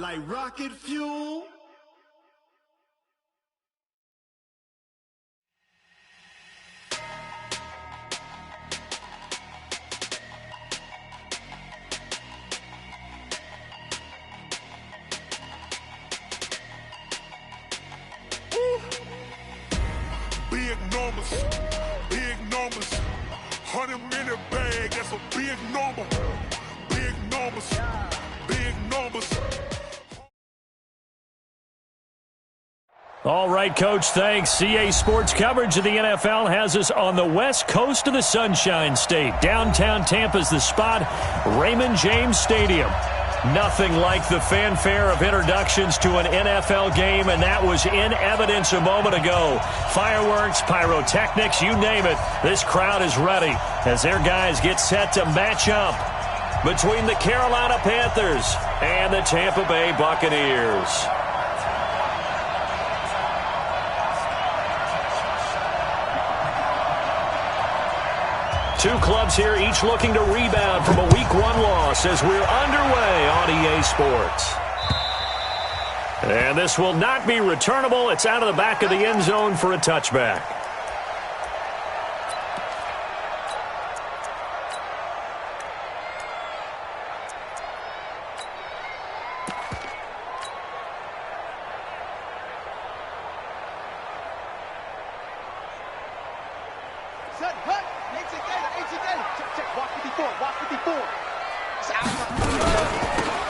like rocket fuel. Big numbers, big numbers. 100-minute bag, that's a big number. Big numbers, big numbers. All right, Coach, thanks. CA Sports coverage of the NFL has us on the west coast of the Sunshine State. Downtown Tampa's the spot, Raymond James Stadium. Nothing like the fanfare of introductions to an NFL game, and that was in evidence a moment ago. Fireworks, pyrotechnics, you name it. This crowd is ready as their guys get set to match up between the Carolina Panthers and the Tampa Bay Buccaneers. Two clubs here, each looking to rebound from a Week 1 loss as we're underway on EA Sports. And this will not be returnable. It's out of the back of the end zone for a touchback.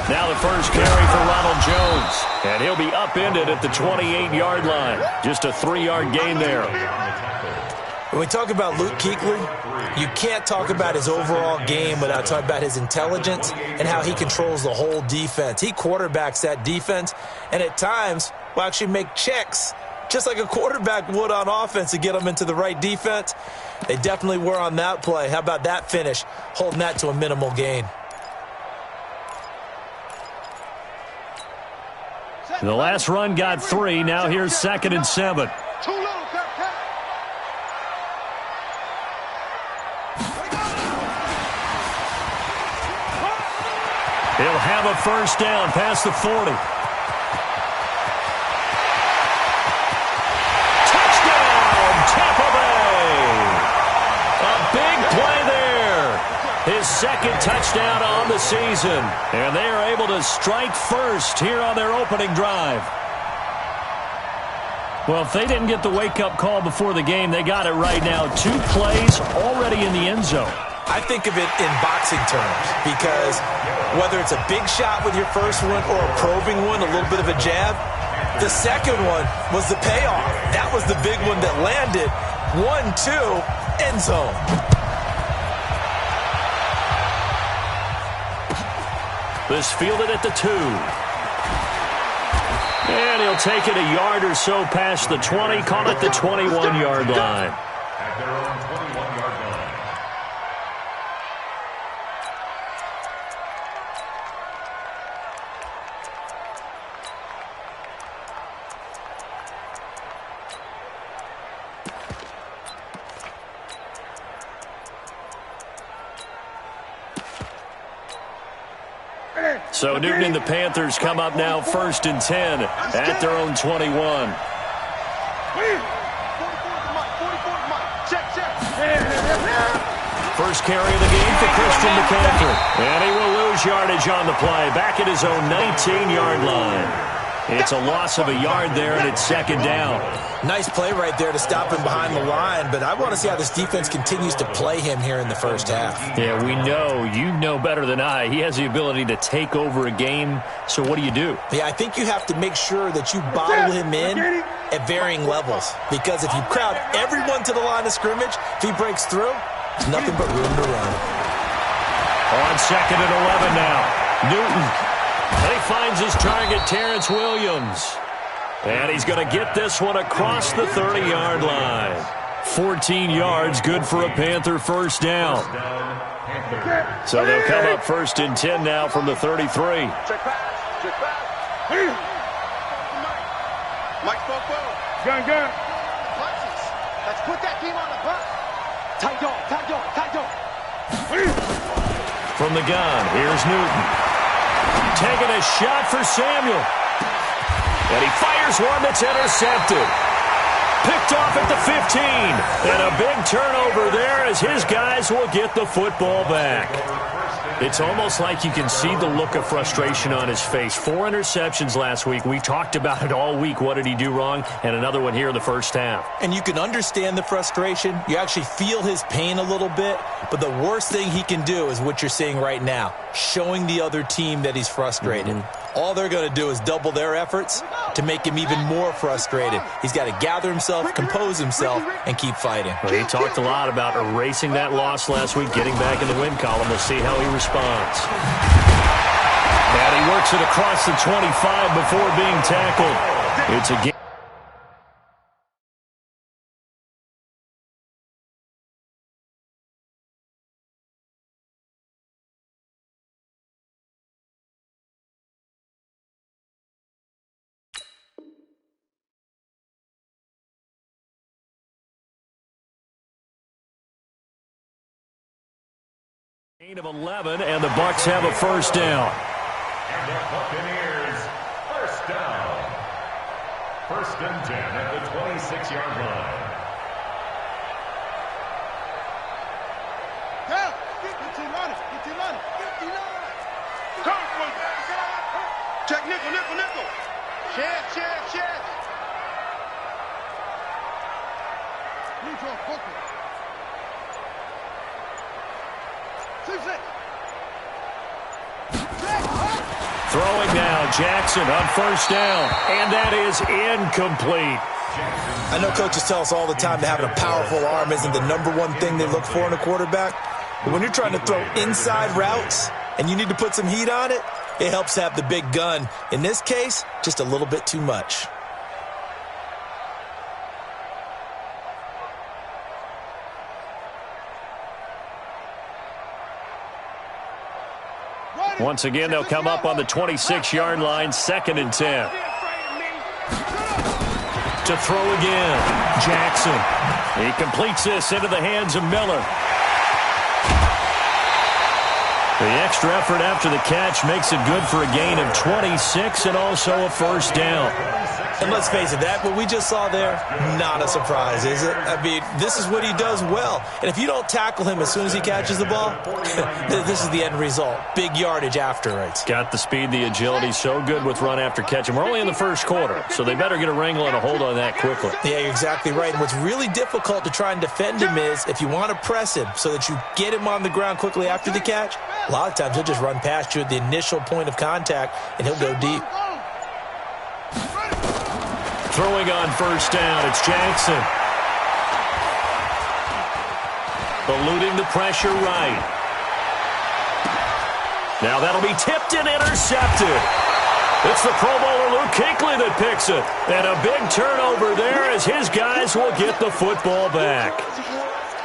Now the first carry for Ronald Jones, and he'll be upended at the 28-yard line. Just a 3-yard gain there. When we talk about Luke Kuechly, you can't talk about his overall game without talking about his intelligence and how he controls the whole defense. He quarterbacks that defense, and at times will actually make checks, just like a quarterback would on offense to get them into the right defense. They definitely were on that play. How about that finish, holding that to a minimal gain? The last run got 3. Now here's 2nd and 7. He'll have a first down past the 40. Touchdown, Tampa Bay! A big play there. His 2nd touchdown on the season. And they are able to strike first here on their opening drive. Well, if they didn't get the wake-up call before the game, they got it right now. 2 plays already in the end zone. I think of it in boxing terms because whether it's a big shot with your first one or a probing one, a little bit of a jab, the second one was the payoff. That was the big one that landed. 1-2, end zone. This fielded at the 2. And he'll take it a yard or so past the 20, call it the 21-yard line. At their own 21-yard line. So Newton and the Panthers come up now 1st and 10 at their own 21. First carry of the game for Christian McCaffrey. And he will lose yardage on the play. Back at his own 19-yard line. It's a loss of a yard there, and it's 2nd down. Nice play right there to stop him behind the line, but I want to see how this defense continues to play him here in the first half. Yeah, we know. You know better than I. He has the ability to take over a game, so what do you do? Yeah, I think you have to make sure that you bottle him in at varying levels, because if you crowd everyone to the line of scrimmage, if he breaks through, there's nothing but room to run. On 2nd and 11 now, Newton. And he finds his target, Terrence Williams. And he's going to get this one across the 30-yard line. 14 yards, good for a Panther first down. So they'll come up 1st and 10 now from the 33. Check pass. Mike Bobo. Gun. Let's put that team on the bus. Tight dog. From the gun, here's Newton. Taking a shot for Samuel. And he fires one that's intercepted. Picked off at the 15. And a big turnover there as his guys will get the football back. It's almost like you can see the look of frustration on his face. 4 interceptions last week. We talked about it all week. What did he do wrong? And another one here in the first half. And you can understand the frustration. You actually feel his pain a little bit. But the worst thing he can do is what you're seeing right now, showing the other team that he's frustrated. All they're going to do is double their efforts to make him even more frustrated. He's got to gather himself, compose himself, and keep fighting. Well, he talked a lot about erasing that loss last week, getting back in the win column. We'll see how he responds. And he works it across the 25 before being tackled. It's a game. Gain of 11, and the Bucs have a first down. And the Buccaneers, first down. 1st and 10 at the 26-yard line. Down. Get your money. Get your money. Get your money. Come on. Check nickel, nickel, nickel. Chance. Need your focus. Throwing now, Jackson on first down, and that is incomplete. I know coaches tell us all the time that having a powerful arm isn't the #1 thing they look for in a quarterback. But when you're trying to throw inside routes and you need to put some heat on it, it helps to have the big gun. In this case, just a little bit too much. Once again, they'll come up on the 26-yard line, 2nd and 10. To throw again, Jackson. He completes this into the hands of Miller. The extra effort after the catch makes it good for a gain of 26 and also a first down. And let's face it, that what we just saw there, not a surprise, is it? I mean, this is what he does well. And if you don't tackle him as soon as he catches the ball, this is the end result. Big yardage afterwards. Got the speed, the agility, so good with run after catch. And we're only in the first quarter, so they better get a wrangle and a hold on that quickly. Yeah, you're exactly right. And what's really difficult to try and defend him is if you want to press him so that you get him on the ground quickly after the catch, a lot of times he'll just run past you at the initial point of contact, and he'll go deep. Throwing on first down, it's Jackson. Eluding the pressure right. Now that'll be tipped and intercepted. It's the Pro Bowler Luke Kuechly that picks it. And a big turnover there as his guys will get the football back.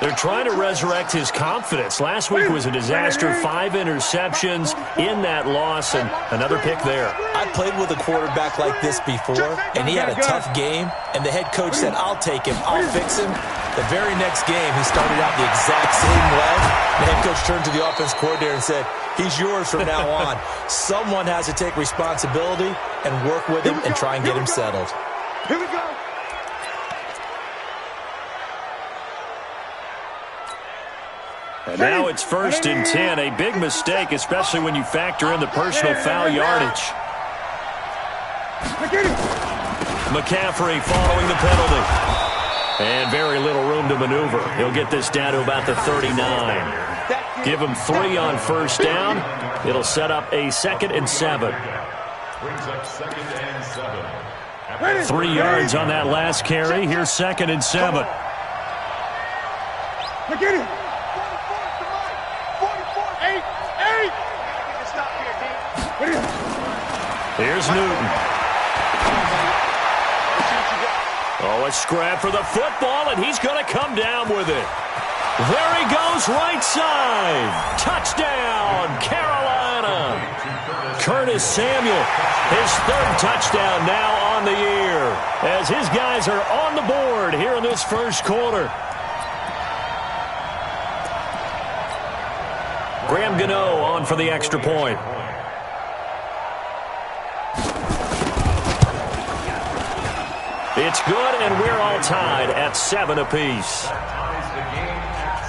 They're trying to resurrect his confidence. Last week was a disaster. 5 interceptions in that loss, and another pick there. I played with a quarterback like this before, and he had a tough game, and the head coach said, I'll take him, I'll fix him. The very next game, he started out the exact same way. The head coach turned to the offense coordinator and said, he's yours from now on. Someone has to take responsibility and work with him and try and get him settled. Here we go. And now it's 1st and 10. A big mistake, especially when you factor in the personal foul yardage. McCaffrey following the penalty. And very little room to maneuver. He'll get this down to about the 39. Give him 3 on first down. It'll set up a 2nd and 7. Brings up 2nd and 7. 3 yards on that last carry. Here's 2nd and 7. Get it. Here's Newton. Oh, a scrap for the football, and he's going to come down with it. There he goes, right side. Touchdown, Carolina. Curtis Samuel, his 3rd touchdown now on the year, as his guys are on the board here in this first quarter. Graham Gano on for the extra point. It's good, and we're all tied at 7 apiece. That ties the game at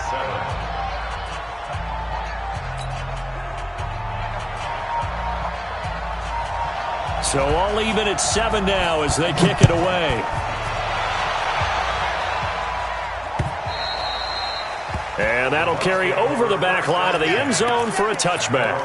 7. So all even at 7 now as they kick it away. And that'll carry over the back line of the end zone for a touchback.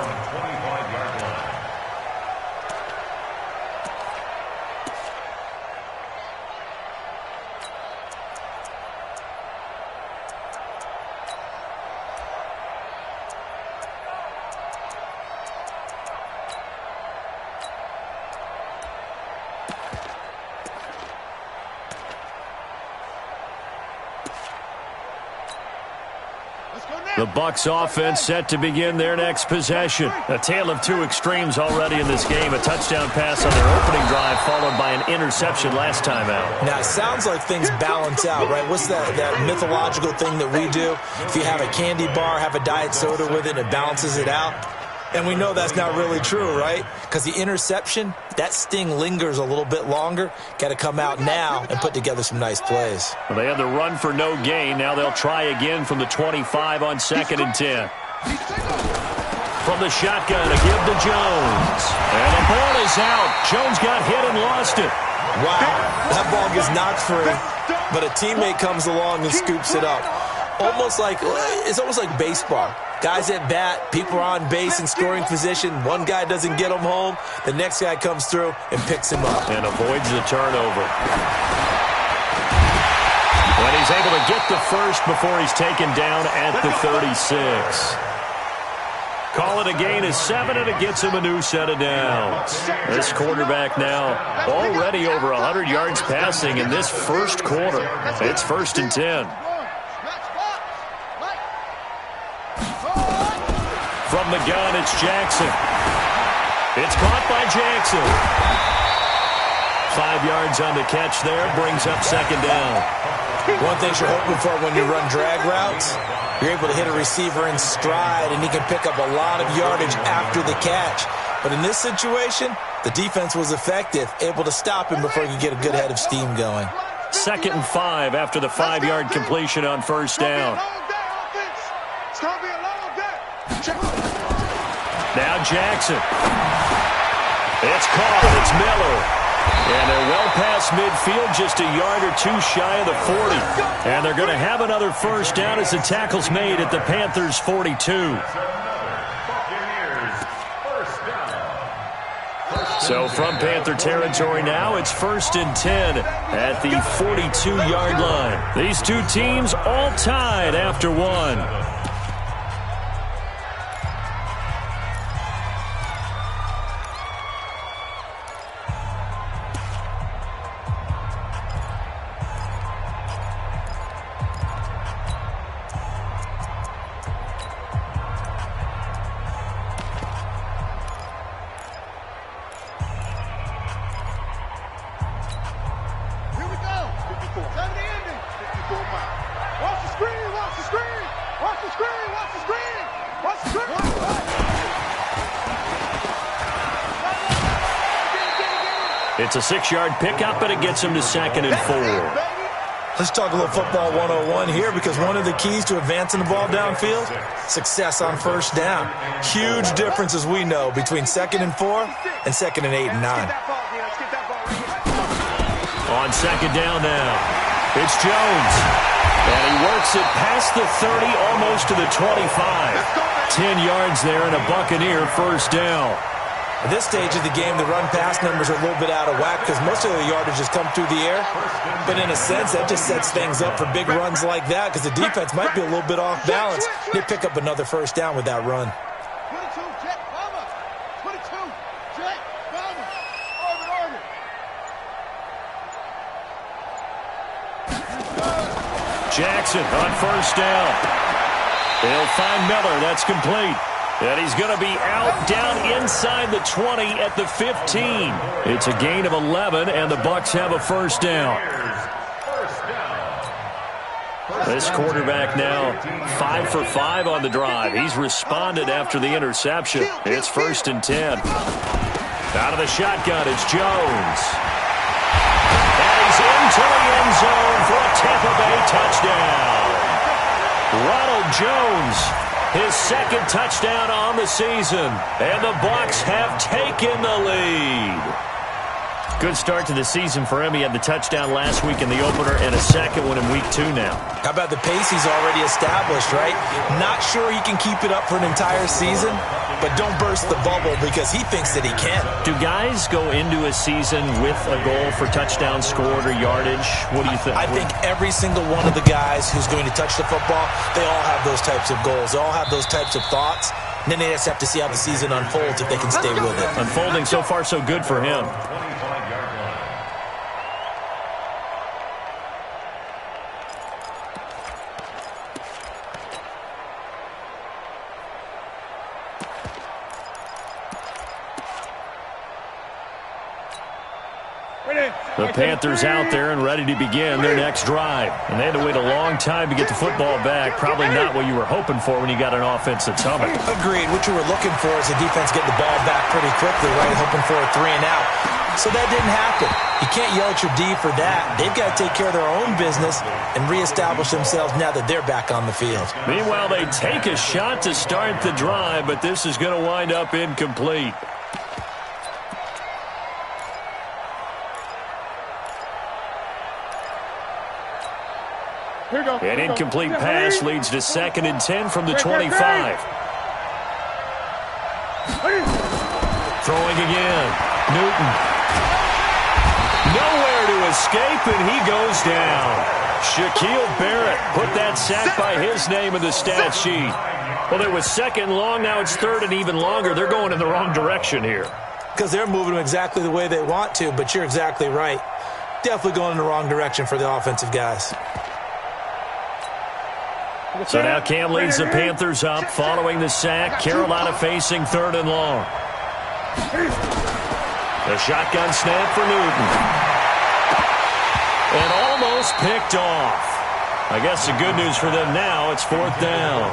The Bucs offense set to begin their next possession. A tale of two extremes already in this game. A touchdown pass on their opening drive followed by an interception last time out. Now, it sounds like things balance out, right? What's that mythological thing that we do? If you have a candy bar, have a diet soda with it, it balances it out. And we know that's not really true, right? Because the interception, that sting lingers a little bit longer. Got to come out now and put together some nice plays. Well, they had the run for no gain. Now they'll try again from the 25 on 2nd and 10. From the shotgun, a give to Jones. And the ball is out. Jones got hit and lost it. Wow, that ball gets knocked free, but a teammate comes along and scoops it up. It's almost like baseball. Guys at bat, people are on base in scoring position. One guy doesn't get him home. The next guy comes through and picks him up. And avoids the turnover. And he's able to get the first before he's taken down at the 36. Call it a gain of 7, and it gets him a new set of downs. This quarterback now already over 100 yards passing in this first quarter. It's 1st and 10. From the gun, it's Jackson. It's caught by Jackson. 5 yards on the catch there, brings up 2nd down. One thing you're hoping for when you run drag routes, you're able to hit a receiver in stride, and he can pick up a lot of yardage after the catch. But in this situation, the defense was effective, able to stop him before he could get a good head of steam going. 2nd and 5 after the 5-yard completion on 1st down. It's going to be a long day. Now Jackson. It's caught. It's Miller. And they're well past midfield, just a yard or two shy of the 40. And they're going to have another first down as the tackle's made at the Panthers' 42. So from Panther territory now, it's 1st and 10 at the 42-yard line. These two teams all tied after one. It's a 6-yard pickup, but it gets him to 2nd and 4. Let's talk a little football 101 here, because one of the keys to advancing the ball downfield, success on 1st down. Huge difference, as we know, between 2nd and 4 and 2nd and 8 and 9. On 2nd down now, it's Jones. And he works it past the 30, almost to the 25. 10 yards there and a Buccaneer first down. At this stage of the game, the run-pass numbers are a little bit out of whack because most of the yardage has come through the air. But in a sense, that just sets things up for big runs like that because the defense might be a little bit off balance. They pick up another first down with that run. 22, Jet, Bomber. 22, Jet, Bomber. Orbit. Jackson on first down. They'll find Miller. That's complete. And he's going to be out down inside the 20 at the 15. It's a gain of 11, and the Bucs have a first down. This quarterback now 5 for 5 on the drive. He's responded after the interception. It's 1st and 10. Out of the shotgun, it's Jones. And he's in touchdown. Ronald Jones, his second touchdown on the season. And the Bucs have taken the lead. Good start to the season for him. He had the touchdown last week in the opener and a second one in week 2 now. How about the pace he's already established, right? Not sure he can keep it up for an entire season, but don't burst the bubble because he thinks that he can. Do guys go into a season with a goal for touchdown scored or yardage? What do you think? I think every single one of the guys who's going to touch the football, they all have those types of goals. They all have those types of thoughts. And then they just have to see how the season unfolds if they can stay with it. Unfolding so far so good for him. The Panthers out there and ready to begin their next drive. And they had to wait a long time to get the football back. Probably not what you were hoping for when you got an offense that's humming. Agreed. What you were looking for is the defense getting the ball back pretty quickly, right? Hoping for a 3 and out. So that didn't happen. You can't yell at your D for that. They've got to take care of their own business and reestablish themselves now that they're back on the field. Meanwhile, they take a shot to start the drive, but this is going to wind up incomplete. An incomplete pass leads to 2nd and 10 from the 25. Throwing again. Newton. Nowhere to escape, and he goes down. Shaquille Barrett put that sack by his name in the stat sheet. Well, it was 2nd long. Now it's 3rd and even longer. They're going in the wrong direction here. Because they're moving them exactly the way they want to, but you're exactly right. Definitely going in the wrong direction for the offensive guys. So now Cam leads the Panthers up following the sack. Carolina facing 3rd and long. The shotgun snap for Newton. And almost picked off. I guess the good news for them now, it's 4th down.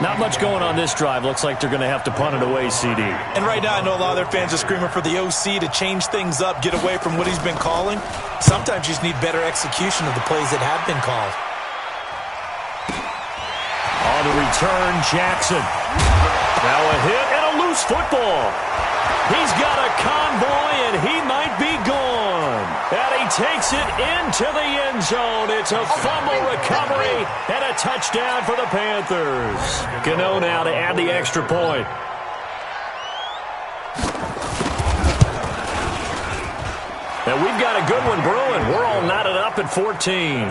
Not much going on this drive. Looks like they're going to have to punt it away, CD. And right now I know a lot of their fans are screaming for the OC to change things up, get away from what he's been calling. Sometimes you just need better execution of the plays that have been called. On the return, Jackson. Now a hit and a loose football. He's got a convoy, and he might be gone. And he takes it into the end zone. It's a fumble recovery and a touchdown for the Panthers. Gano now to add the extra point. And we've got a good one brewing. We're all knotted up at 14.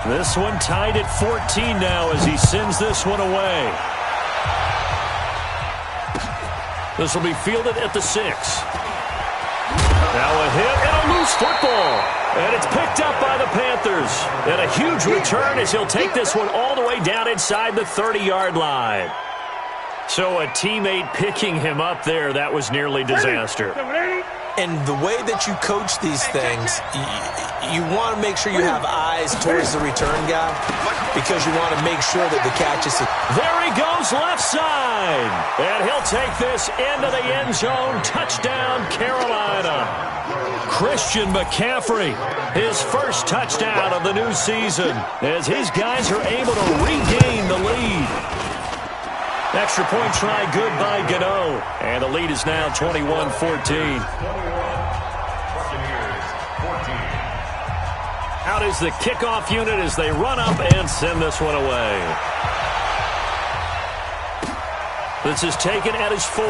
This one tied at 14 now as he sends this one away. This will be fielded at the 6. Now a hit and a loose football. And it's picked up by the Panthers. And a huge return as he'll take this one all the way down inside the 30-yard line. So a teammate picking him up there, that was nearly disaster. And the way that you coach these things, you want to make sure you have eyes towards the return guy because you want to make sure that the catch is... There he goes left side. And he'll take this into the end zone. Touchdown, Carolina. Christian McCaffrey, his first touchdown of the new season as his guys are able to regain the lead. Extra point try good by Gano. And the lead is now 21-14. Out is the kickoff unit as they run up and send this one away. This is taken at his 4.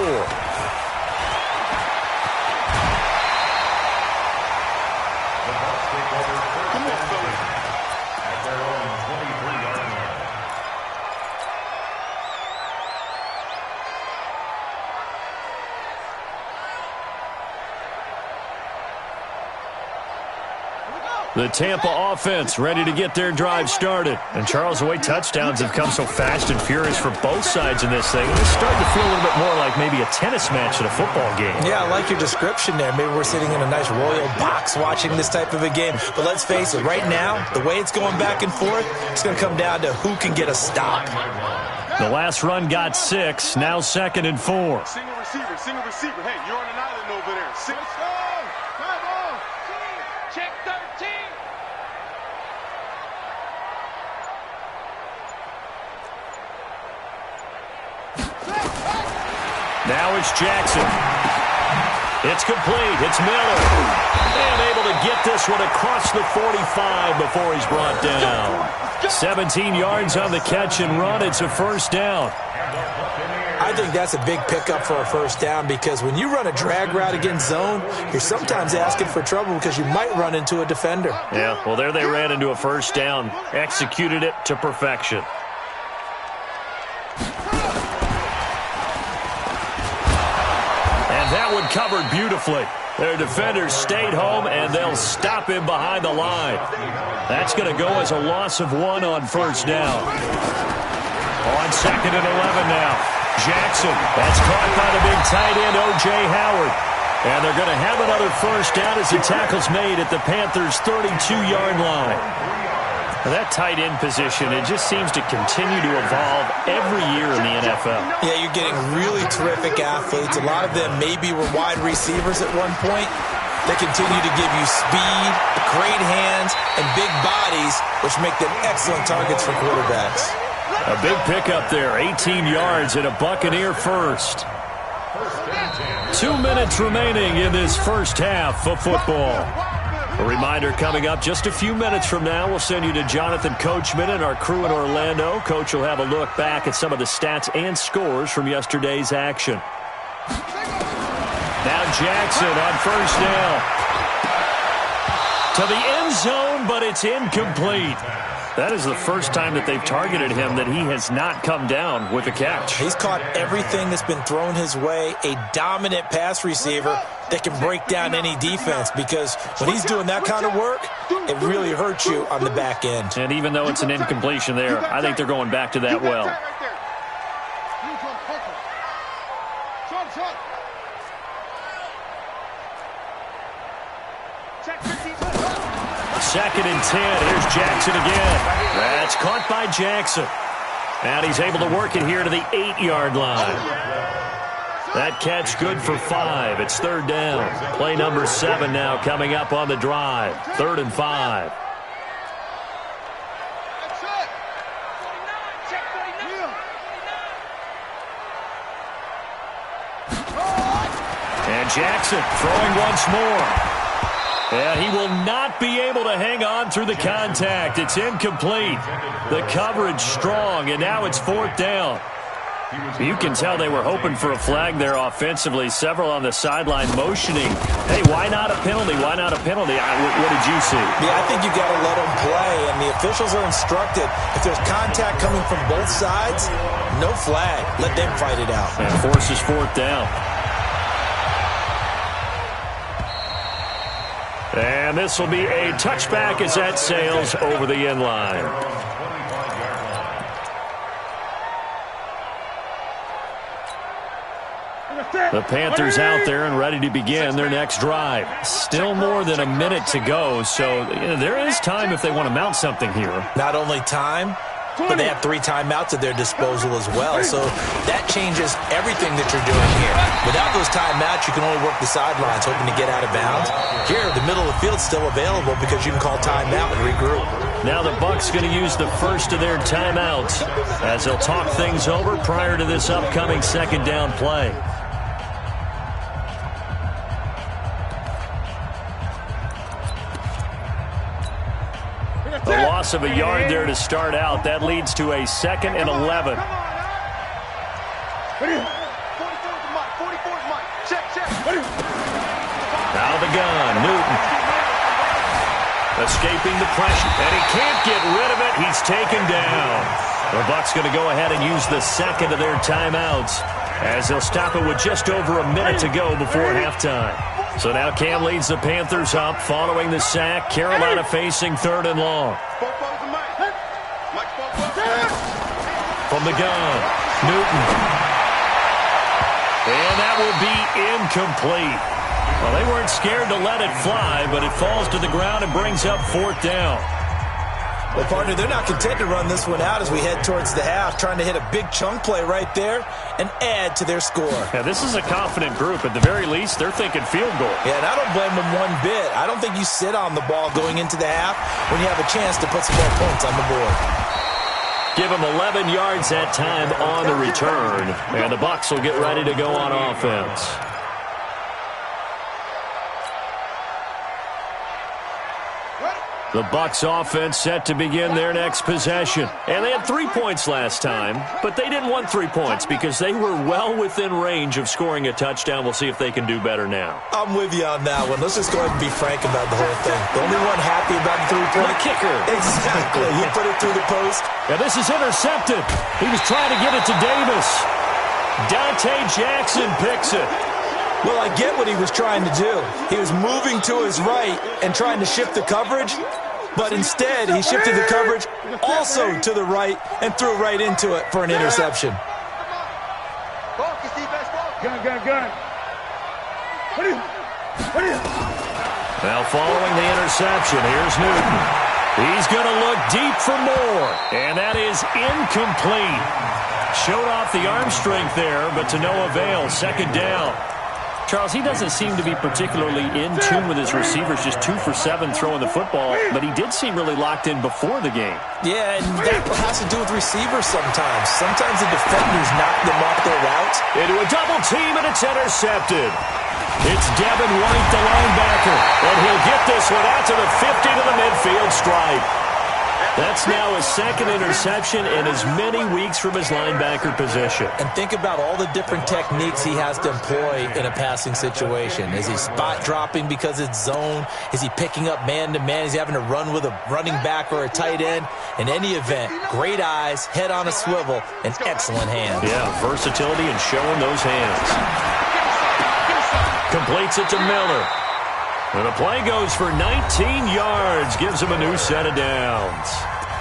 The Tampa offense ready to get their drive started. And Charles, the way touchdowns have come so fast and furious for both sides in this thing, it's starting to feel a little bit more like maybe a tennis match at a football game. Yeah, I like your description there. Maybe we're sitting in a nice royal box watching this type of a game. But let's face it, right now, the way it's going back and forth, it's going to come down to who can get a stop. The last run got 6, now 2nd and 4. Single receiver, single receiver. Hey, you're on an island over there. Single. Check 13. Now it's Jackson. It's complete. It's Miller. And able to get this one across the 45 before he's brought down. 17 yards on the catch and run. It's a first down. I think that's a big pickup for a first down because when you run a drag route against zone, you're sometimes asking for trouble because you might run into a defender. Yeah, well, there they ran into a first down. Executed it to perfection. And that one covered beautifully. Their defenders stayed home, and they'll stop him behind the line. That's going to go as a loss of 1 on first down. On 2nd and 11 now. Jackson, that's caught by the big tight end, O.J. Howard. And they're going to have another first down as the tackle's made at the Panthers' 32-yard line. Now, that tight end position, it just seems to continue to evolve every year in the NFL. Yeah, you're getting really terrific athletes. A lot of them maybe were wide receivers at one point. They continue to give you speed, great hands, and big bodies, which make them excellent targets for quarterbacks. A big pickup there, 18 yards and a Buccaneer first. 2 minutes remaining in this first half of football. A reminder coming up just a few minutes from now, we'll send you to Jonathan Coachman and our crew in Orlando. Coach will have a look back at some of the stats and scores from yesterday's action. Now Jackson on first down. To the end zone, but it's incomplete. That is the first time that they've targeted him that he has not come down with a catch. He's caught everything that's been thrown his way, a dominant pass receiver that can break down any defense because when he's doing that kind of work, it really hurts you on the back end. And even though it's an incompletion there, I think they're going back to that well. Second and 10. Here's Jackson again. That's caught by Jackson. And he's able to work it here to the 8-yard line. That catch good for 5. It's third down. Play number 7 now coming up on the drive. 3rd and 5. And Jackson throwing once more. And he will not be able to hang on through the contact. It's incomplete. The coverage strong, and now it's 4th down. You can tell they were hoping for a flag there offensively. Several on the sideline motioning. Hey, why not a penalty? Why not a penalty? What did you see? Yeah, I think you got to let them play, and the officials are instructed. If there's contact coming from both sides, no flag. Let them fight it out. And forces 4th down. And this will be a touchback as that sails over the end line. The Panthers out there and ready to begin their next drive. Still more than a minute to go, so there is time if they want to mount something here. Not only time, but they have 3 timeouts at their disposal as well. So that changes everything that you're doing here. Without those timeouts, you can only work the sidelines, hoping to get out of bounds. Here, the middle of the field's still available because you can call timeout and regroup. Now the Bucs going to use the first of their timeouts as they'll talk things over prior to this upcoming 2nd down play. A loss of a yard there to start out. That leads to a 2nd and 11. Out of the gun, Newton. Escaping the pressure, and he can't get rid of it. He's taken down. The Bucs going to go ahead and use the 2nd of their timeouts as they'll stop it with just over a minute to go before halftime. So now Cam leads the Panthers up following the sack. Carolina facing 3rd and long. From the gun, Newton. And that will be incomplete. Well, they weren't scared to let it fly, but it falls to the ground and brings up 4th down. Well, partner, they're not content to run this one out as we head towards the half, trying to hit a big chunk play right there and add to their score. Yeah, this is a confident group. At the very least, they're thinking field goal. Yeah, and I don't blame them one bit. I don't think you sit on the ball going into the half when you have a chance to put some more points on the board. Give them 11 yards that time on the return, and the Bucs will get ready to go on offense. The Bucs offense set to begin their next possession. And they had 3 points last time, but they didn't want 3 points because they were well within range of scoring a touchdown. We'll see if they can do better now. I'm with you on that one. Let's just go ahead and be frank about the whole thing. The only one happy about the 3-point? The kicker. Exactly. He put it through the post. Now this is intercepted. He was trying to get it to Davis. Dante Jackson picks it. Well, I get what he was trying to do. He was moving to his right and trying to shift the coverage, but instead he shifted the coverage also to the right and threw right into it for an interception. Gun. Now following the interception, here's Newton. He's going to look deep for more, and that is incomplete. Showed off the arm strength there, but to no avail. Second down. Charles, he doesn't seem to be particularly in tune with his receivers, just 2 for 7 throwing the football, but he did seem really locked in before the game. Yeah, and that has to do with receivers sometimes. Sometimes the defenders knock them off their routes. Into a double team, and it's intercepted. It's Devin White, the linebacker, and he'll get this one out to the 50 to the midfield stripe. That's now his second interception in as many weeks from his linebacker position. And think about all the different techniques he has to employ in a passing situation. Is he spot dropping because it's zone? Is he picking up man-to-man? Is he having to run with a running back or a tight end? In any event, great eyes, head on a swivel, and excellent hands. Yeah, versatility and showing those hands. Completes it to Miller. And the play goes for 19 yards, gives him a new set of downs.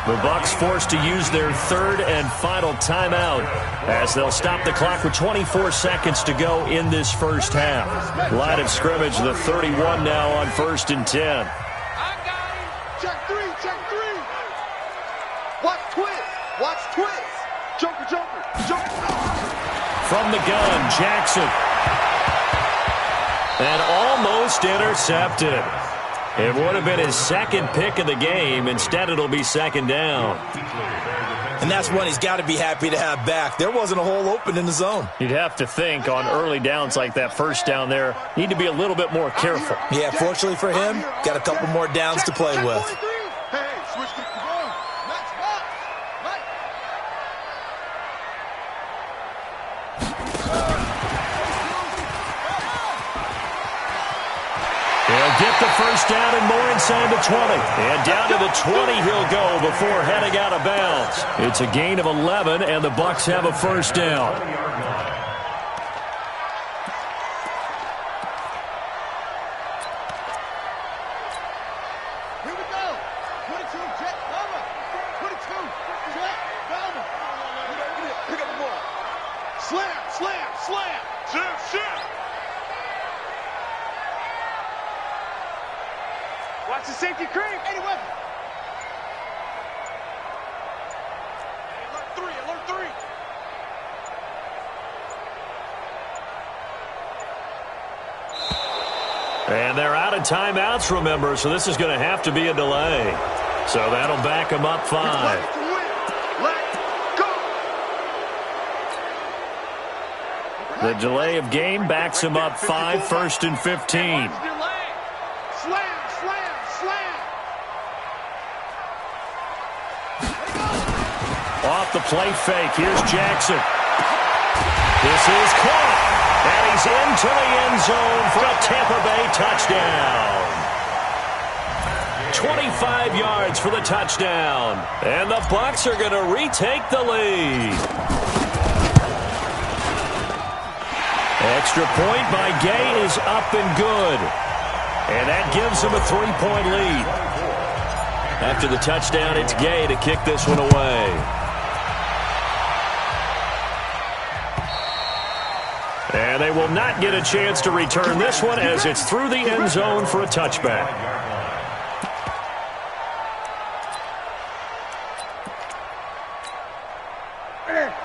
The Bucs forced to use their third and final timeout as they'll stop the clock with 24 seconds to go in this first half. Line of scrimmage, the 31 now on 1st and 10. I got him. Check three. Watch twist. Joker. From the gun, Jackson. And almost intercepted. It would have been his second pick of the game. Instead, it'll be second down. And that's one he's got to be happy to have back. There wasn't a hole open in the zone. You'd have to think on early downs like that first down there, need to be a little bit more careful. Yeah, fortunately for him, got a couple more downs to play with. Hey, switch to the ball. Let's walk. He'll get the first down and more inside the 20. And down to the 20 he'll go before heading out of bounds. It's a gain of 11, and the Bucs have a first down. Here we go. 22, Jet, Bama. 22, Jet, Bama. Pick up the ball. Slam. Shit. Watch the safety creep. 80 weapon. Alert 3. And they're out of timeouts, remember, so this is going to have to be a delay. So that'll back them up 5. The delay of game backs him up 5, 1st and 15. Slam. Off the play fake, here's Jackson. This is caught, and he's into the end zone for a Tampa Bay touchdown. 25 yards for the touchdown, and the Bucs are going to retake the lead. Extra point by Gay is up and good, and that gives him a 3-point lead. After the touchdown, it's Gay to kick this one away. And they will not get a chance to return this one as it's through the end zone for a touchback.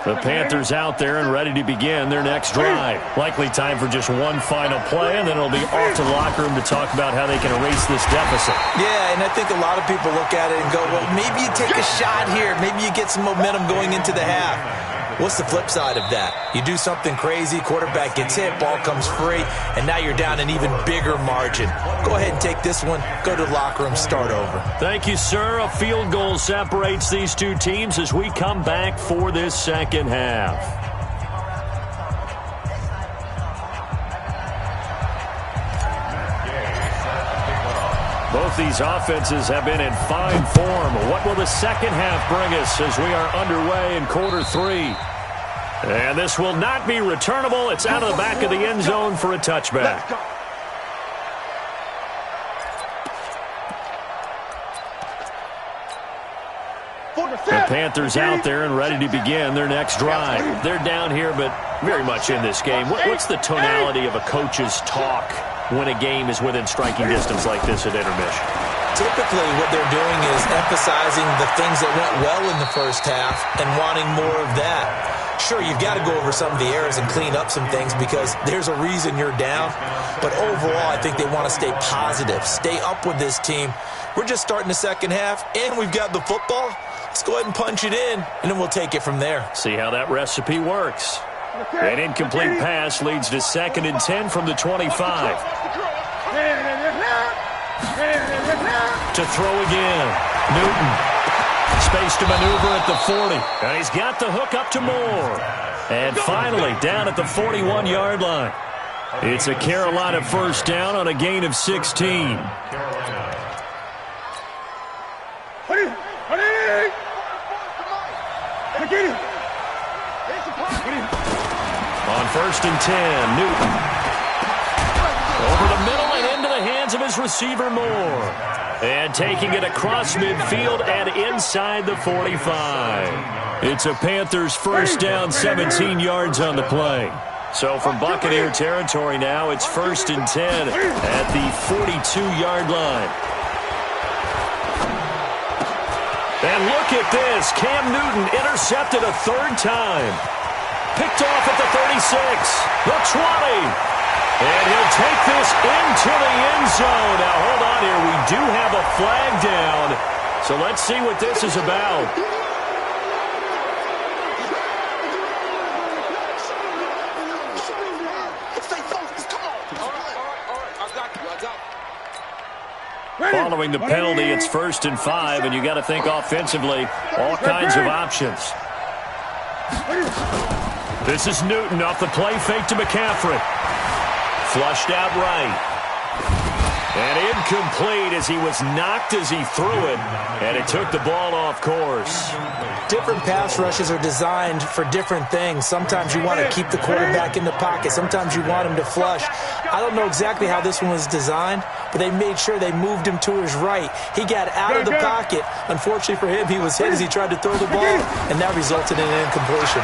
The Panthers out there and ready to begin their next drive. Likely time for just one final play, and then it'll be off to the locker room to talk about how they can erase this deficit. Yeah, and I think a lot of people look at it and go, well, maybe you take a shot here. Maybe you get some momentum going into the half. What's the flip side of that? You do something crazy, quarterback gets hit, ball comes free, and now you're down an even bigger margin. Go ahead and take this one, go to the locker room, start over. Thank you, sir. A field goal separates these two teams as we come back for this second half. Both these offenses have been in fine form. What will the second half bring us as we are underway in quarter 3? And this will not be returnable. It's out of the back of the end zone for a touchback. The Panthers out there and ready to begin their next drive. They're down here, but very much in this game. What's the tonality of a coach's talk when a game is within striking distance like this at intermission? Typically, what they're doing is emphasizing the things that went well in the first half and wanting more of that. Sure, you've got to go over some of the errors and clean up some things because there's a reason you're down. But overall, I think they want to stay positive, stay up with this team. We're just starting the second half, and we've got the football. Let's go ahead and punch it in, and then we'll take it from there. See how that recipe works. An incomplete pass leads to 2nd and 10 from the 25. To throw again. Newton. Space to maneuver at the 40. And he's got the hook up to Moore. And finally, down at the 41-yard line. It's a Carolina first down on a gain of 16. On 1st and 10, Newton. Over the middle and into the hands of his receiver, Moore. And taking it across midfield and inside the 45. It's a Panthers first down, 17 yards on the play. So from Buccaneer territory now, it's 1st and 10 at the 42-yard line. And look at this. Cam Newton intercepted a 3rd time. Picked off at the 36, the 20. And he'll take this into the end zone. Now, hold on here. We do have a flag down. So let's see what this is about. Following the penalty, it's 1st and 5, and you got to think offensively, all kinds of options. This is Newton off the play fake to McCaffrey. Flushed out right. And incomplete as he was knocked as he threw it, and it took the ball off course. Different pass rushes are designed for different things. Sometimes you want to keep the quarterback in the pocket. Sometimes you want him to flush. I don't know exactly how this one was designed, but they made sure they moved him to his right. He got out of the pocket. Unfortunately for him, he was hit as he tried to throw the ball, and that resulted in an incompletion.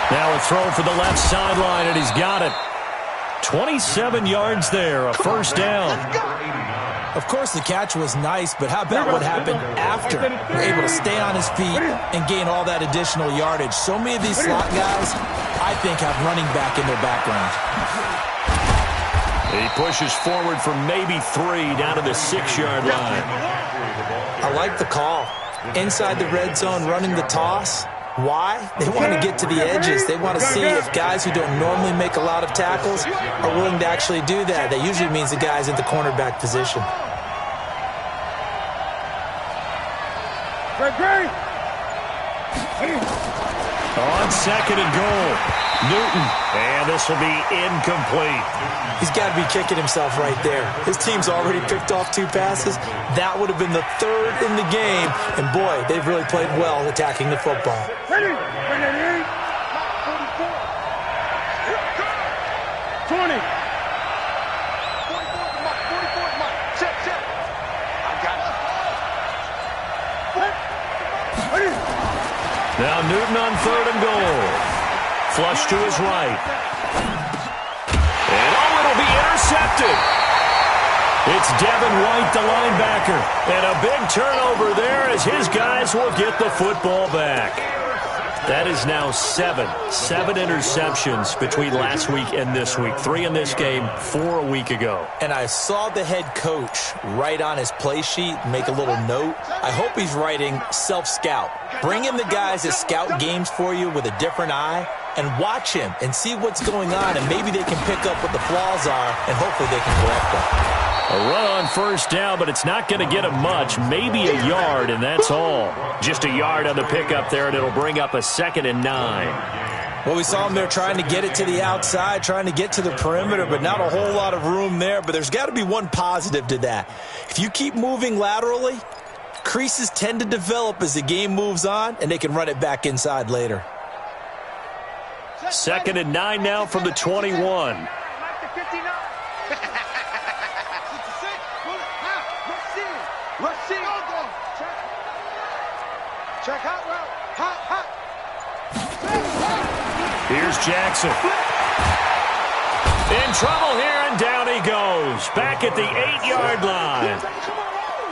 Now a throw for the left sideline, and he's got it. 27 yards there, a first down. Of course, the catch was nice, but how about what happened after? We're able to stay on his feet and gain all that additional yardage. So many of these slot guys, I think, have running back in their background. He pushes forward for maybe 3 down to the 6-yard line. I like the call. Inside the red zone, running the toss. Why? They want to get to the edges. They want to see if guys who don't normally make a lot of tackles are willing to actually do that. That usually means the guy's in the cornerback position. On 2nd and goal, Newton, and this will be incomplete. He's got to be kicking himself right there. His team's already picked off 2 passes. That would have been the 3rd in the game, and boy, they've really played well attacking the football. Ready? 20. 44 is mine. Set. I got it. Ready? Now Newton on 3rd and goal. Flush to his right. And it'll be intercepted. It's Devin White, the linebacker. And a big turnover there as his guys will get the football back. That is now seven interceptions between last week and this week. 3 in this game, 4 a week ago. And I saw the head coach write on his play sheet, make a little note. I hope he's writing self-scout. Bring in the guys that scout games for you with a different eye and watch him and see what's going on, and maybe they can pick up what the flaws are, and hopefully they can correct them. A run on first down, but it's not going to get him much. Maybe a yard, and that's all. Just a yard on the pickup there, and it'll bring up a 2nd and 9. Well, we saw him there trying to get it to the outside, trying to get to the perimeter, but not a whole lot of room there. But there's got to be one positive to that. If you keep moving laterally, creases tend to develop as the game moves on, and they can run it back inside later. 2nd and 9 now from the 21. Check hot route. Hot. Here's Jackson. In trouble here, and down he goes. Back at the 8-yard line.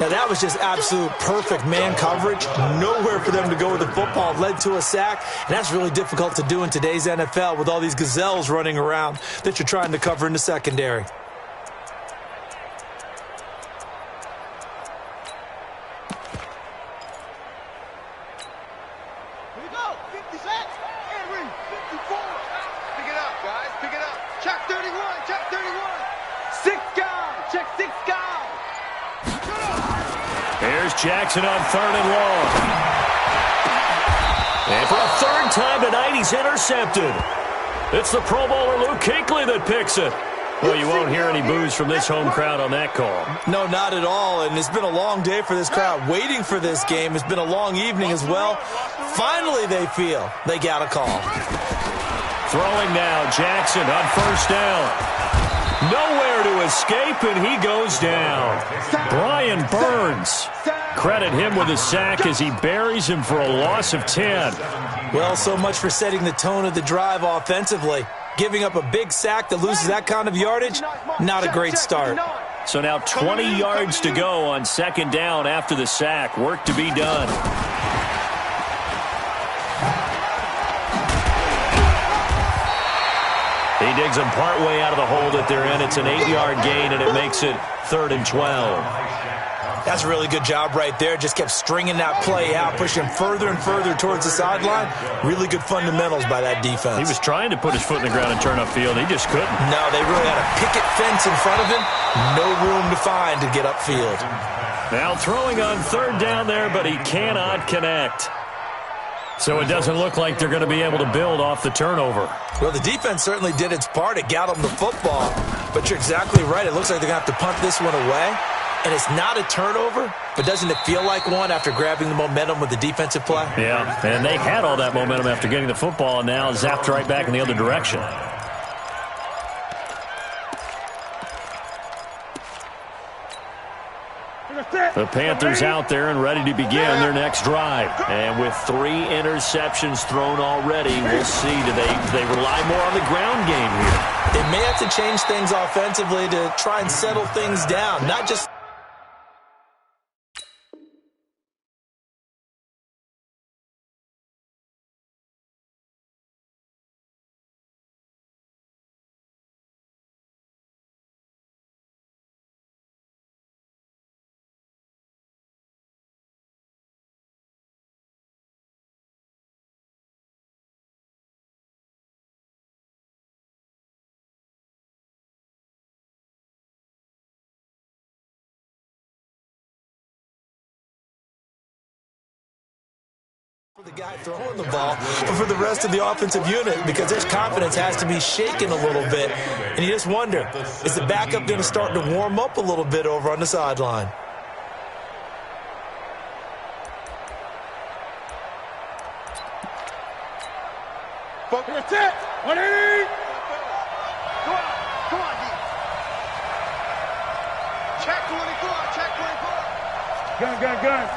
Now, that was just absolute perfect man coverage. Nowhere for them to go with the football. Led to a sack, and that's really difficult to do in today's NFL with all these gazelles running around that you're trying to cover in the secondary. Jackson on 3rd and long. And for a 3rd time tonight, he's intercepted. It's the Pro Bowler Luke Kuechly that picks it. Well, you won't hear any boos from this home crowd on that call. No, not at all. And it's been a long day for this crowd waiting for this game. It's been a long evening as well. Finally, they feel they got a call. Throwing now, Jackson on 1st down. Nowhere to escape, and he goes down. Brian Burns. Credit him with a sack as he buries him for a loss of 10. Well, so much for setting the tone of the drive offensively. Giving up a big sack that loses that kind of yardage, not a great start. So now 20 yards to go on 2nd down after the sack. Work to be done. He digs them partway out of the hole that they're in. It's an 8-yard gain, and it makes it 3rd and 12. That's a really good job right there. Just kept stringing that play out, pushing further and further towards the sideline. Really good fundamentals by that defense. He was trying to put his foot in the ground and turn upfield. He just couldn't. No, they really had a picket fence in front of him. No room to find to get upfield. Now throwing on 3rd down there, but he cannot connect. So it doesn't look like they're going to be able to build off the turnover. Well, the defense certainly did its part. It got them the football. But you're exactly right. It looks like they're going to have to punt this one away. And it's not a turnover, but doesn't it feel like one after grabbing the momentum with the defensive play? Yeah, and they had all that momentum after getting the football, and now zapped right back in the other direction. The Panthers out there and ready to begin their next drive. And with 3 interceptions thrown already, we'll see. Do they rely more on the ground game here? They may have to change things offensively to try and settle things down, not just... for the guy throwing the ball, but for the rest of the offensive unit, because their confidence has to be shaken a little bit. And you just wonder, is the backup going to start to warm up a little bit over on the sideline? That's it. 180. Come on, D. Check 24. Check 24. Gun.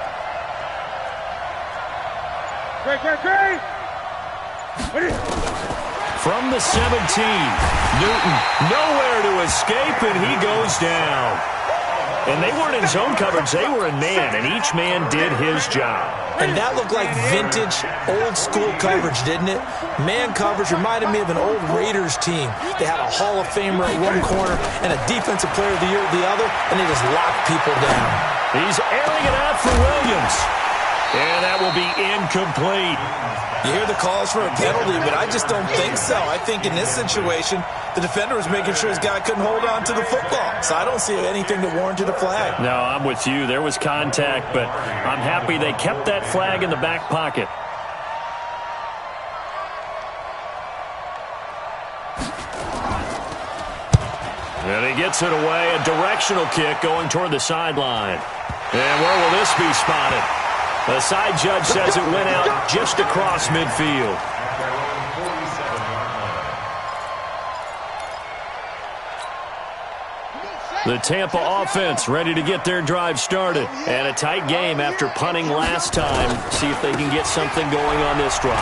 Great. From the 17, Newton nowhere to escape, and he goes down. And they weren't in zone coverage. They were in man, and each man did his job. And that looked like vintage, old-school coverage, didn't it? Man coverage reminded me of an old Raiders team. They had a Hall of Famer at one corner and a Defensive Player of the Year at the other, and they just locked people down. He's airing it out for Williams. And that will be incomplete. You hear the calls for a penalty, but I just don't think so. I think in this situation, the defender was making sure his guy couldn't hold on to the football. So I don't see anything that warranted a flag. No, I'm with you. There was contact, but I'm happy they kept that flag in the back pocket. And he gets it away. A directional kick going toward the sideline. And where will this be spotted? The side judge says it went out just across midfield. The Tampa offense ready to get their drive started. And a tight game after punting last time. See if they can get something going on this drive.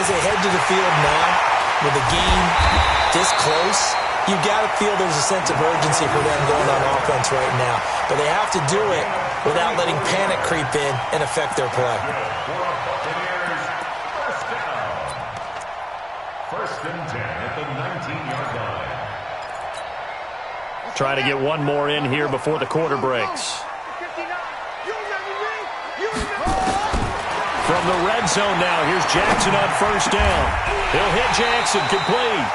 As they head to the field now, with the game this close, you got to feel there's a sense of urgency for them going on offense right now. But they have to do it without letting panic creep in and affect their play. First and 10 at the 19-yard line. Try to get one more in here before the quarter breaks. From the red zone now, here's Jackson on first down. He'll hit Jackson, complete.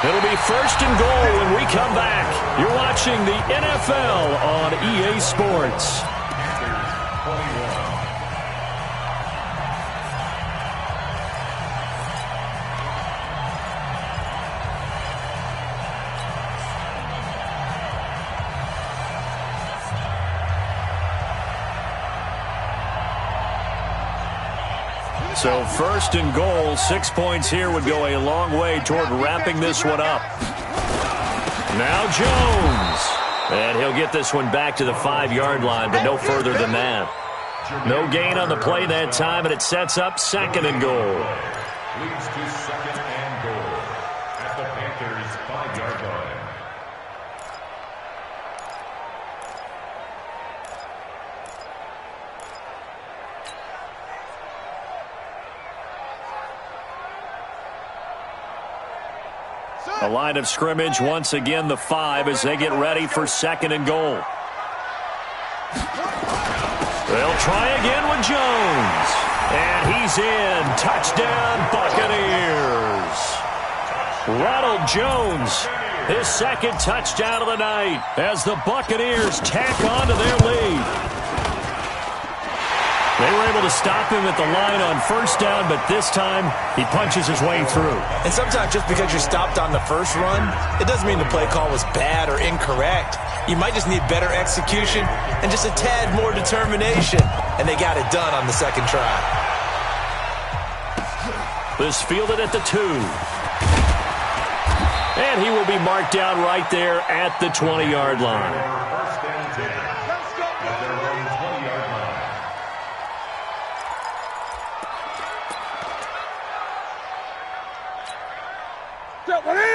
It'll be first and goal when we come back. You're watching the NFL on EA Sports. So first and goal, 6 points here would go a long way toward wrapping this one up. Now Jones. And he'll get this one back to the 5-yard line, but no further than that. No gain on the play that time, and it sets up second and goal. Leads to second and goal at the Panthers' 5-yard line. A line of scrimmage, once again the 5 as they get ready for second and goal. They'll try again with Jones. And he's in. Touchdown, Buccaneers. Ronald Jones, his second touchdown of the night as the Buccaneers tack on to their lead. They were able to stop him at the line on first down, but this time he punches his way through. And sometimes just because you're stopped on the first run, it doesn't mean the play call was bad or incorrect. You might just need better execution and just a tad more determination. And they got it done on the second try. This fielded at the 2. And he will be marked down right there at the 20-yard line. First and 10 at their own 20-yard line.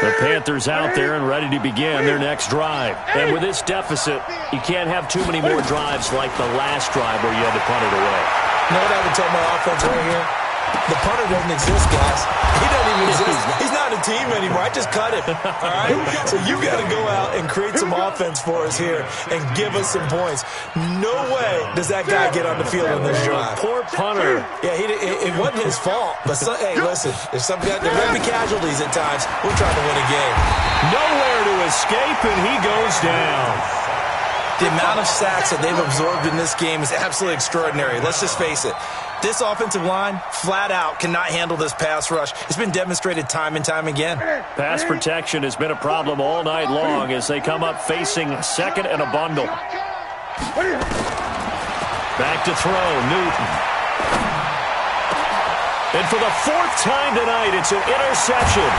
The Panthers out there and ready to begin their next drive. And with this deficit, you can't have too many more drives like the last drive where you had to punt it away. You know what I would tell my offense right here? The punter doesn't exist, guys. He doesn't even exist. He's not a team anymore. I just cut him. All right? So you got to go out and create some offense for us here and give us some points. No way does that guy get on the field on this drive. Poor punter. Yeah, it wasn't his fault. But, hey, listen, there's some guys, there will be casualties at times. We're trying to win a game. Nowhere to escape, and he goes down. The amount of sacks that they've absorbed in this game is absolutely extraordinary. Let's just face it. This offensive line, flat out, cannot handle this pass rush. It's been demonstrated time and time again. Pass protection has been a problem all night long as they come up facing second and a bundle. Back to throw, Newton. And for the 4th time tonight, it's an interception.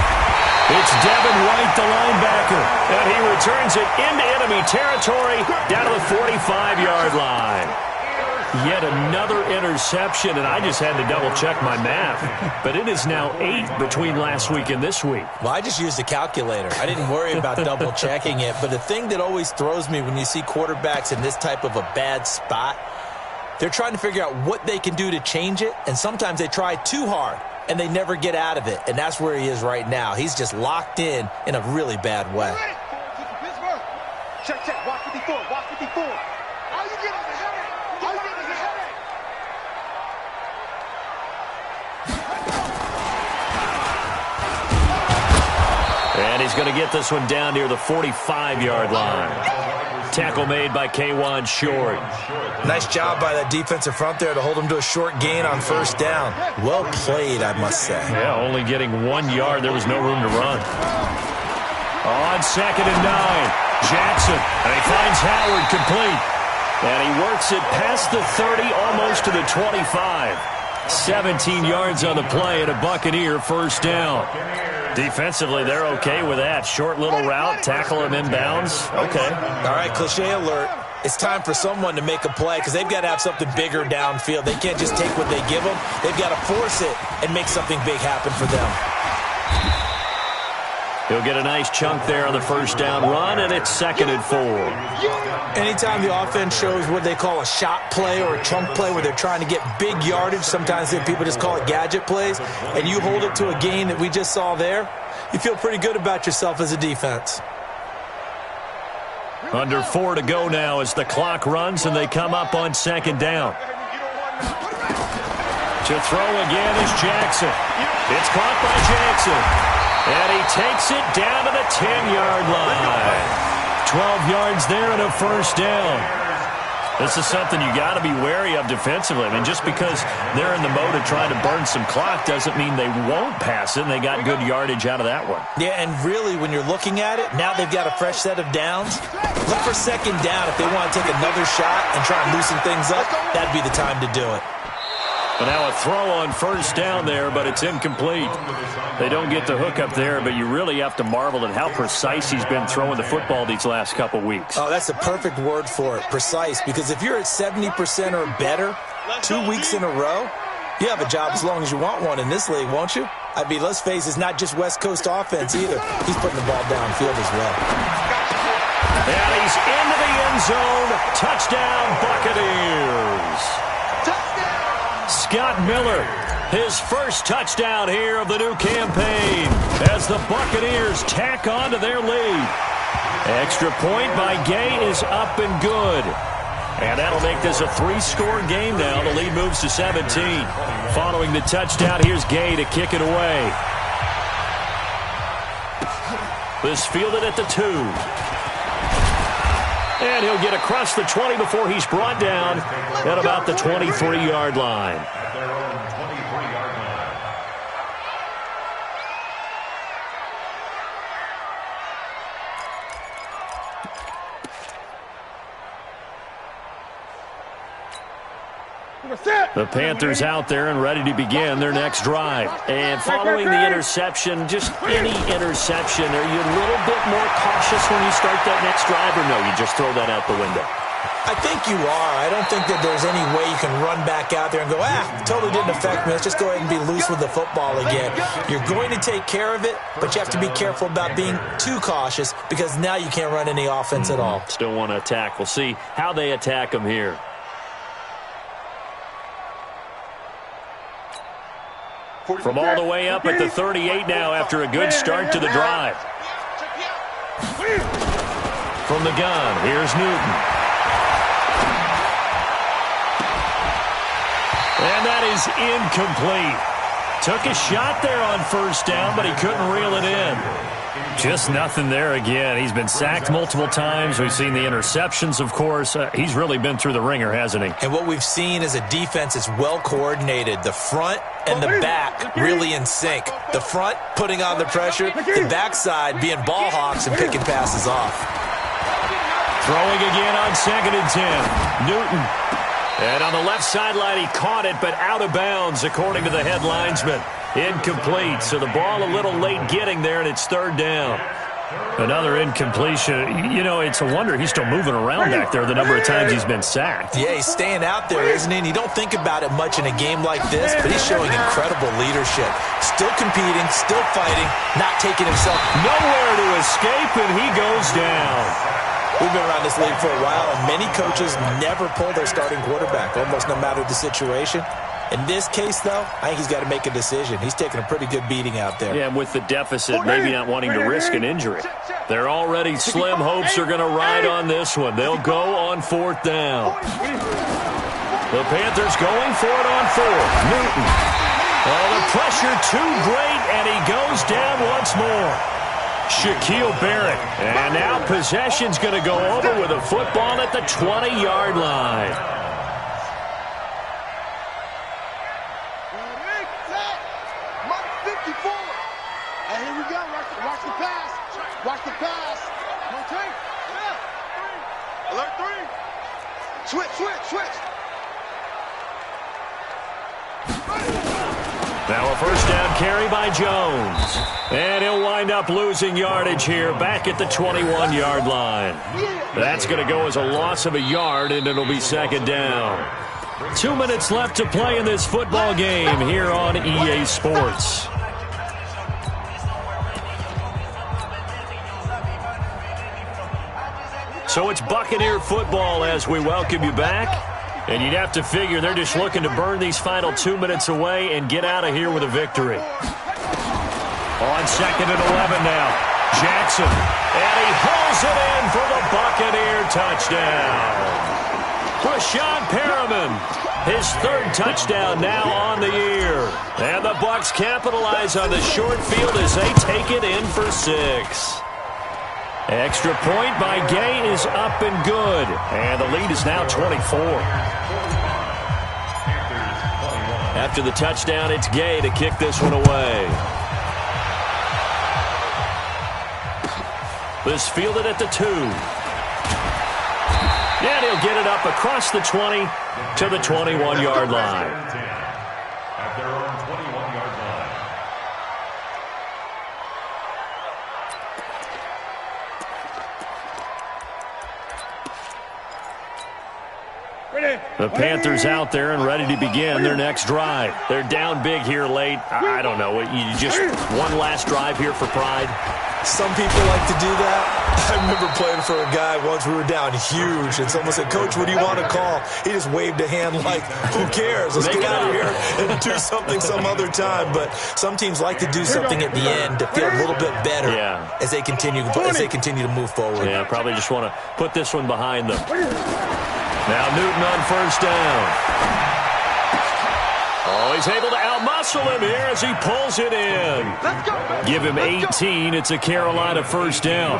It's Devin White, the linebacker, and he returns it into enemy territory down to the 45-yard line. Yet another interception, and I just had to double-check my math. But it is now 8 between last week and this week. Well, I just used a calculator. I didn't worry about double-checking it. But the thing that always throws me when you see quarterbacks in this type of a bad spot, they're trying to figure out what they can do to change it, and sometimes they try too hard, and they never get out of it. And that's where he is right now. He's just locked in a really bad way. Check, check. Watch 54. Watch 54. How you getting the headache? How you getting the headache? And he's going to get this one down near the 45-yard line. Tackle made by K'Wan Short. Nice job by that defensive front there to hold him to a short gain on first down. Well played, I must say. Yeah, only getting 1 yard. There was no room to run. On 2nd and 9. Jackson, and he finds Howard complete. And he works it past the 30, almost to the 25. 17 yards on the play and a Buccaneer first down. Defensively, they're okay with that. Short little route, tackle him inbounds. Okay. All right, cliche alert. It's time for someone to make a play because they've got to have something bigger downfield. They can't just take what they give them. They've got to force it and make something big happen for them. He'll get a nice chunk there on the first down run, and it's 2nd and 4. Anytime the offense shows what they call a shot play or a chunk play where they're trying to get big yardage, sometimes people just call it gadget plays, and you hold it to a gain that we just saw there, you feel pretty good about yourself as a defense. Under 4 to go now as the clock runs, and they come up on 2nd down. To throw again is Jackson. It's caught by Jackson. And he takes it down to the 10-yard line. 12 yards there and a first down. This is something you got to be wary of defensively. I mean, just because they're in the mode of trying to burn some clock doesn't mean they won't pass it, and they got good yardage out of that one. Yeah, and really, when you're looking at it, now they've got a fresh set of downs. Look for 2nd down if they want to take another shot and try and loosen things up. That'd be the time to do it. But now a throw on first down there, but it's incomplete. They don't get the hook up there, but you really have to marvel at how precise he's been throwing the football these last couple weeks. Oh, that's a perfect word for it, precise, because if you're at 70% or better 2 weeks in a row, you have a job as long as you want one in this league, won't you? I mean, let's face it, it's not just West Coast offense either. He's putting the ball downfield as well. And he's into the end zone. Touchdown, Buccaneers. Scott Miller, his first touchdown here of the new campaign as the Buccaneers tack on to their lead. Extra point by Gay is up and good. And that'll make this a 3-score game now. The lead moves to 17. Following the touchdown, here's Gay to kick it away. This fielded at the 2. And he'll get across the 20 before he's brought down at about the 23-yard line. At their own 23-yard line. The Panthers out there and ready to begin their next drive. And following the interception, just any interception, are you a little bit more cautious when you start that next drive, or no, you just throw that out the window? I think you are. I don't think that there's any way you can run back out there and go, totally didn't affect me. Let's just go ahead and be loose with the football again. You're going to take care of it, but you have to be careful about being too cautious because now you can't run any offense at all. Still want to attack. We'll see how they attack them here. From all the way up at the 38 now after a good start to the drive. From the gun, here's Newton. And that is incomplete. Took a shot there on first down, but he couldn't reel it in. Just nothing there again. He's been sacked multiple times. We've seen the interceptions, of course. He's really been through the ringer, hasn't he? And what we've seen is a defense that's well coordinated. The front and the back really in sync. The front putting on the pressure, the backside being ball hawks and picking passes off. Throwing again on 2nd and 10. Newton. And on the left sideline, he caught it, but out of bounds, according to the head linesman. Incomplete, so the ball a little late getting there, and it's 3rd down. Another incompletion. You know, it's a wonder he's still moving around back there the number of times he's been sacked. Yeah, he's staying out there, isn't he? And you don't think about it much in a game like this, but he's showing incredible leadership. Still competing, still fighting, not taking himself nowhere to escape, and he goes down. We've been around this league for a while, and many coaches never pull their starting quarterback, almost no matter the situation. In this case, though, I think he's got to make a decision. He's taking a pretty good beating out there. Yeah, and with the deficit, maybe not wanting to risk an injury. They're already slim hopes are going to ride on this one. They'll go on 4th down. The Panthers going for it on 4th. Newton. Oh, the pressure too great, and he goes down once more. Shaquille Barrett. And now possession's going to go over with a football at the 20-yard line. Watch the pass. Alert 3. Switch. Now a first down carry by Jones. And he'll wind up losing yardage here back at the 21-yard line. That's going to go as a loss of a yard, and it'll be 2nd down. 2 minutes left to play in this football game here on EA Sports. So it's Buccaneer football as we welcome you back. And you'd have to figure they're just looking to burn these final 2 minutes away and get out of here with a victory. On 2nd and 11 now. Jackson. And he pulls it in for the Buccaneer touchdown. Brashad Perriman. His 3rd touchdown now on the year. And the Bucs capitalize on the short field as they take it in for 6. Extra point by Gay is up and good. And the lead is now 24. After the touchdown, it's Gay to kick this one away. This fielded at the 2. And he'll get it up across the 20 to the 21-yard line. At their own 21-yard line. The Panthers out there and ready to begin their next drive. They're down big here late. I don't know. You just one last drive here for pride. Some people like to do that. I remember playing for a guy once. We were down huge, and someone said, "Coach, what do you want to call?" He just waved a hand like, "Who cares? Let's get out of here and do something some other time." But some teams like to do something at the end to feel a little bit better as they continue to move forward. Yeah, probably just want to put this one behind them. Now Newton on 1st down. Oh, he's able to outmuscle him here as he pulls it in. Give him 18. It's a Carolina 1st down.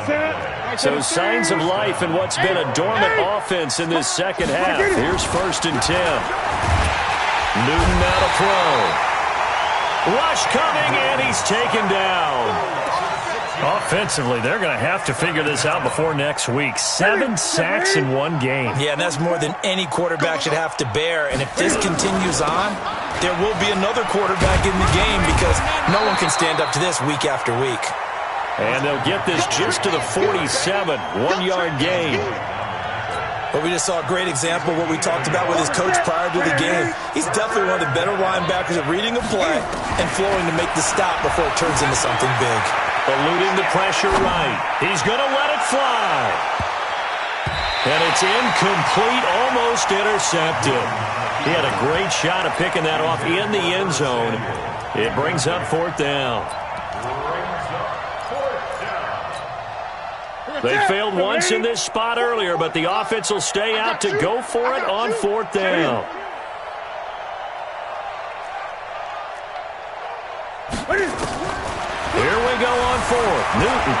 So signs of life in what's been a dormant offense in this 2nd half. Here's 1st and 10. Newton now to throw. Rush coming, and he's taken down. Offensively, they're going to have to figure this out before next week. 7 sacks in one game. Yeah, and that's more than any quarterback should have to bear. And if this continues on, there will be another quarterback in the game because no one can stand up to this week after week. And they'll get this just to the 47, 1-yard gain. But we just saw a great example of what we talked about with his coach prior to the game. He's definitely one of the better linebackers at reading a play and flowing to make the stop before it turns into something big. Eluding the pressure right. He's going to let it fly. And it's incomplete, almost intercepted. He had a great shot of picking that off in the end zone. It brings up 4th down. They failed once in this spot earlier, but the offense will stay out to go for it on 4th down. Here we go on 4th. Newton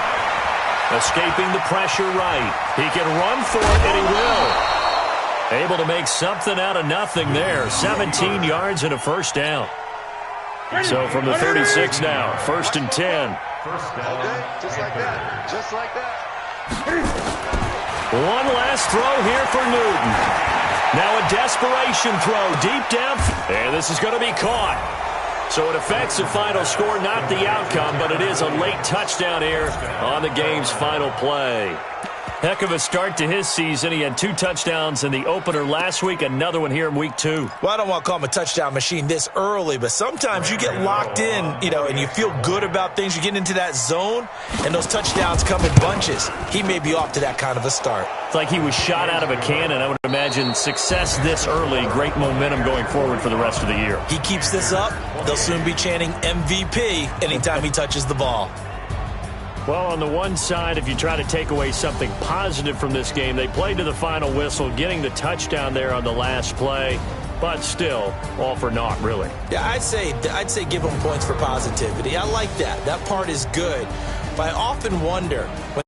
escaping the pressure right. He can run for it, and he will. Able to make something out of nothing there. 17 yards and a 1st down. So from the 36 now, 1st and 10. Okay, just like that. Just like that. One last throw here for Newton. Now a desperation throw deep down. And this is going to be caught. So it affects the final score, not the outcome, but it is a late touchdown here on the game's final play. Heck of a start to his season. He had 2 touchdowns in the opener last week, another one here in week 2. Well, I don't want to call him a touchdown machine this early, but sometimes you get locked in, and you feel good about things. You get into that zone, and those touchdowns come in bunches. He may be off to that kind of a start. It's like he was shot out of a cannon. I would imagine success this early, great momentum going forward for the rest of the year. He keeps this up, they'll soon be chanting MVP anytime he touches the ball. Well, on the one side, if you try to take away something positive from this game, they played to the final whistle, getting the touchdown there on the last play, but still, all for naught, really. Yeah, I'd say give him points for positivity. I like that. That part is good. But I often wonder, when